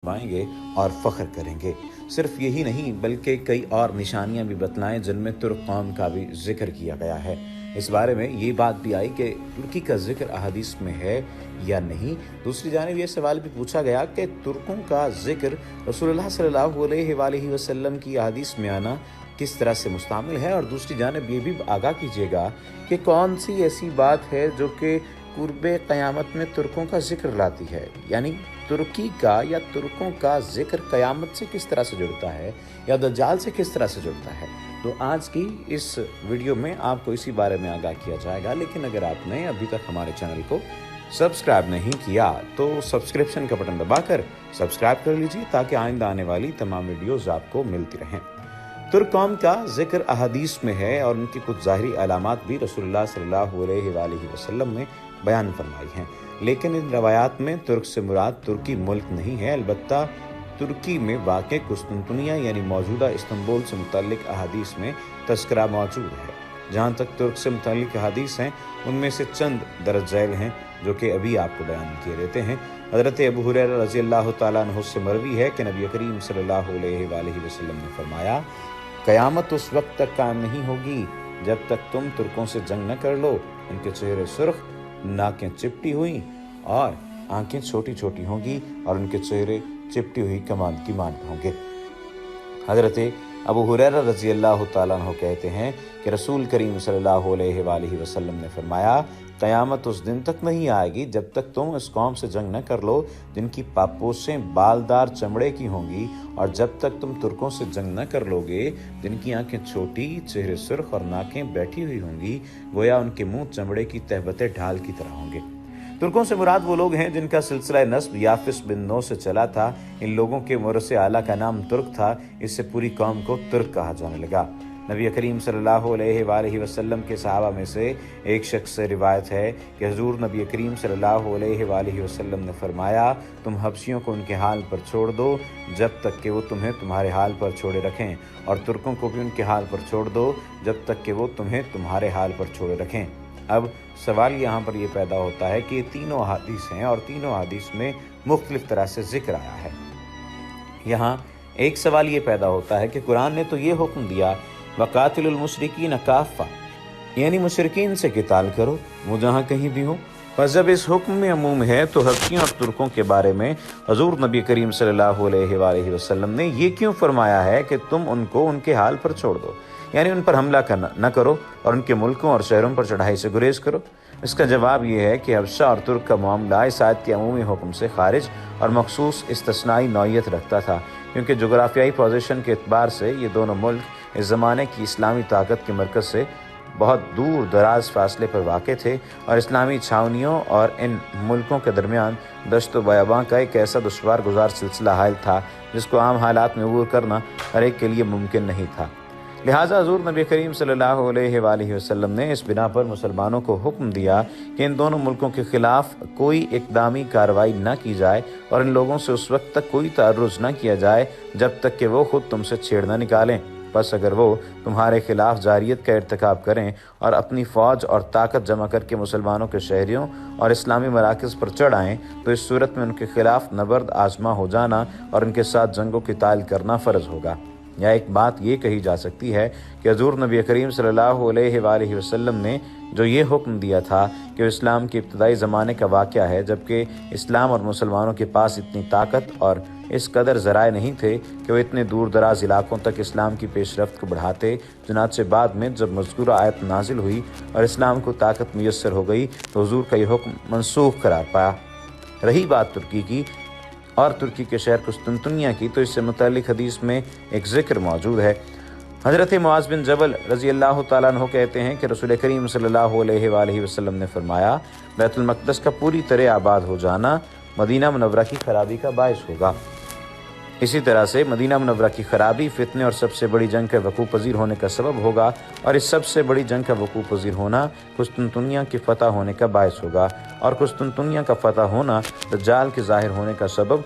फरमाएंगे और फ़ख्र करेंगे। सिर्फ यही नहीं बल्कि कई और निशानियां भी बतलाएं जिनमें तुर्क कौम का भी जिक्र किया गया है। इस बारे में ये बात भी आई कि तुर्की का जिक्र अहादीस में है या नहीं। दूसरी जानिब ये सवाल भी पूछा गया कि तुर्कों का जिक्र रसूलुल्लाह सल्लल्लाहु अलैहि वसल्लम की अहादीस में आना किस तरह से मुस्तामिल है, और दूसरी जानिब ये भी आगाह कीजिएगा कि कौन सी ऐसी बात है जो कि कुर्बे क़यामत में तुर्कों का जिक्र लाती है, यानी तुर्की का या तुर्कों का जिक्र क़यामत से किस तरह से जुड़ता है या दज्जाल से किस तरह से जुड़ता है। तो आज की इस वीडियो में आपको इसी बारे में आगाह किया जाएगा। लेकिन अगर आपने अभी तक हमारे चैनल को सब्सक्राइब नहीं किया तो सब्सक्रिप्शन का बटन दबाकर सब्सक्राइब कर लीजिए ताकि आइंदा आने वाली तमाम वीडियोज़ आपको मिलती रहें। तुर्क कौम का जिक्र अहादीस में है और उनकी कुछ ज़ाहिरी अलामात भी रसूलुल्लाह सल्लल्लाहु अलैहि वसल्लम ने बयान फरमाई हैं। लेकिन इन रवायात में तुर्क से मुराद तुर्की मुल्क नहीं है, अलबत्ता तुर्की में वाक़ कुस्तुनतुनिया यानी मौजूदा इस्तांबुल से मुतल्लिक अहादीस में तज़किरा मौजूद है। जहाँ तक तुर्क से मुतल्लिक अहादीस हैं उनमें से चंद दर्ज झैल हैं जो कि अभी आपको बयान किए देते हैं। हज़रत अबू हुरैरा रज़ी अल्लाह तआला अन्हु से मरवी है कि नबी करीम सल्लल्लाहु अलैहि वसल्लम ने फरमाया, क़यामत उस वक्त तक कायम नहीं होगी जब तक तुम तुर्कों से जंग न कर लो। उनके चेहरे सुर्ख, नाकें चिपटी हुई और आंखें छोटी छोटी होंगी और उनके चेहरे चिपटी हुई कमान की मान होंगे। हज़रत अबू हुरैरा रज़ी अल्लाह तआला अन्हु कहते हैं कि रसूल करीम सल्लल्लाहु अलैहि वसल्लम ने फरमाया, क़यामत उस दिन तक नहीं आएगी जब तक तुम इस कौम से जंग न कर लो जिनकी पापोसें बालदार चमड़े की होंगी, और जब तक तुम तुर्कों से जंग न कर लोगे जिनकी आंखें छोटी, चेहरे सुर्ख और नाकें बैठी हुई होंगी, गोया उनके मुंह चमड़े की तहबते ढाल की तरह होंगे। तुर्कों से मुराद वो लोग हैं जिनका सिलसिला नस्ब याफिस बिन नौ से चला था। इन लोगों के मुरसे आला का नाम तुर्क था, इससे पूरी कौम को तुर्क कहा जाने लगा। नबी करीम सल्लल्लाहु अलैहि वसल्लम के सहाबा में से एक शख्स से रिवायत है कि हुजूर नबी करीम सल्लल्लाहु अलैहि वसल्लम ने फरमाया, तुम हबशियों को उनके हाल पर छोड़ दो जब तक कि वो तुम्हें तुम्हारे हाल पर छोड़े रखें, और तुर्कों को भी उनके हाल पर छोड़ दो जब तक कि वो तुम्हें तुम्हारे हाल पर छोड़े रखें। अब सवाल यहाँ पर यह पैदा होता है कि ये तीनों हदीस हैं और तीनों हदीस में मुख्तलिफ तरह से जिक्र आया है। यहाँ एक सवाल ये पैदा होता है कि कुरान ने तो ये हुक्म दिया वक़ातिलुल मुशरिकीन काफ़ा, यानी मुशरिकीन से क़िताल करो वो जहाँ कहीं भी हो। पर जब इस हुक्म में अमूम है तो हबशियों और तुर्कों के बारे में हजूर नबी करीम सल्लल्लाहु अलैहि वसल्लम ने ये क्यों फरमाया है कि तुम उनको उनके हाल पर छोड़ दो, यानी उन पर हमला करना न करो और उनके मुल्कों और शहरों पर चढ़ाई से गुरेज करो। इसका जवाब ये है कि हबशा और तुर्क का मामला इस आयत के अमूमी हुक्म से खारिज और मखसूस इस्तिस्नाई नौइयत रखता था, क्योंकि जोग्राफियाई पोजीशन के एतबार से ये दोनों मुल्क इस ज़माने की इस्लामी ताकत के मरकज़ से बहुत दूर दराज फासले पर वाक़ थे, और इस्लामी छावनियों और इन मुल्कों के दरमियान दश्त व बयाबां का एक ऐसा दुश्वार गुजार सिलसिला हायल था जिसको आम हालात में अबूर करना हर एक के लिए मुमकिन नहीं था। लिहाजा हुज़ूर नबी करीम सल्लल्लाहु अलैहि वसल्लम ने इस बिना पर मुसलमानों को हुक्म दिया कि इन दोनों मुल्कों के ख़िलाफ़ कोई इक़दामी कार्रवाई न की जाए और इन लोगों से उस वक्त तक कोई तारुज़ न किया जाए जब तक कि वो ख़ुद तुमसे छेड़ न निकालें। बस अगर वो तुम्हारे खिलाफ जारियत का इर्तिकाब करें और अपनी फ़ौज और ताकत जमा करके मुसलमानों के शहरियों और इस्लामी मराकज़ पर चढ़ आएँ तो इस सूरत में उनके खिलाफ नबर्द आजमा हो जाना और उनके साथ जंगो क़िताल करना फ़र्ज़ होगा। या एक बात ये कही जा सकती है कि हज़ूर नबी करीम सल्लल्लाहु अलैहि वसल्लम ने जो ये हुक्म दिया था कि इस्लाम के इब्तदाई ज़माने का वाक़या है, जबकि इस्लाम और मुसलमानों के पास इतनी ताकत और इस कदर ज़राए नहीं थे कि वो इतने दूर दराज इलाकों तक इस्लाम की पेशरफ्त को बढ़ाते। चुनांचे बाद में जब मज़कूरा आयत नाजिल हुई और इस्लाम को ताकत मुयस्सर हो गई तो हुजूर का ये हुक्म मनसूख करार पाया। रही बात तुर्की की और तुर्की के शहर कुस्तुनतुनिया की, तो इससे मुतालिक हदीस में एक ज़िक्र मौजूद है। हज़रत मुआज़ बिन जबल रज़ी अल्लाह तआला अन्हु कहते हैं कि रसूल करीम सल्लल्लाहु अलैहि वसल्लम ने फरमाया, बैतुल मक़दस का पूरी तरह आबाद हो जाना मदीना मुनव्वरा की खराबी का बाइस होगा। इसी तरह से मदीना मुनव्वरा की खराबी फितने और सबसे बड़ी जंग के वक़ूअ पज़ीर होने का सबब होगा, और इस सबसे बड़ी जंग का वक़ूअ पज़ीर होना कुस्तुनतुनिया की फ़तह होने का बाइस होगा, और कुस्तुनतुनिया का फ़तह होना दज्जाल के ज़ाहिर होने का सबब